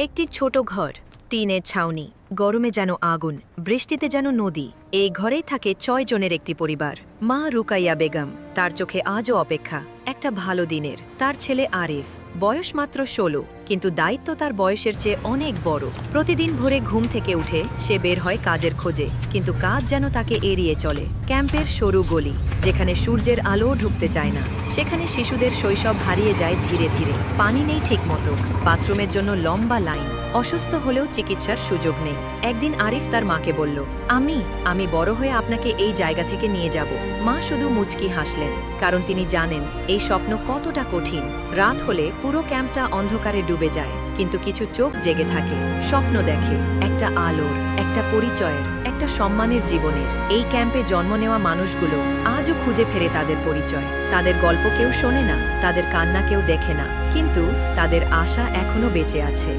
একটি ছোট ঘর, টিনের ছাউনি, গরমে যেন আগুন, বৃষ্টিতে যেন নদী। এই ঘরেই থাকে ৬ জনের একটি পরিবার। মা রুকাইয়া বেগম, তার চোখে আজও অপেক্ষা একটা ভালো দিনের। তার ছেলে আরিফ, বয়স মাত্র ১৬, কিন্তু দায়িত্ব তার বয়সের চেয়ে অনেক বড়। প্রতিদিন ভোরে ঘুম থেকে উঠে সে বের হয় কাজের খোঁজে, কিন্তু কাজ যেন তাকে এড়িয়ে চলে। ক্যাম্পের সরু গলি, যেখানে সূর্যের আলো ঢুকতে চায় না, সেখানে শিশুদের শৈশব হারিয়ে যায় ধীরে ধীরে। পানি নেই ঠিকমতো, বাথরুমের জন্য লম্বা লাইন, অসুস্থ হলেও চিকিৎসার সুযোগ নেই। একদিন আরিফ তার মাকে বলল, আমি বড় হয়ে আপনাকে এই জায়গা থেকে নিয়ে যাব। মা শুধু মুচকি হাসলেন, কারণ তিনি জানেন এই স্বপ্ন কতটা কঠিন। রাত হলে পুরো ক্যাম্পটা অন্ধকারে ডুবে যায়, কিন্তু কিছু চোখ জেগে থাকে, স্বপ্ন দেখে, একটা আলোর, একটা পরিচয়ের, একটা সম্মানের জীবনের। এই ক্যাম্পে জন্ম নেওয়া মানুষগুলো আজও খুঁজে ফেরে তাদের পরিচয়। তাদের গল্প কেউ শোনে না, তাদের কান্না কেউ দেখে না, কিন্তু তাদের আশা এখনো বেঁচে আছে।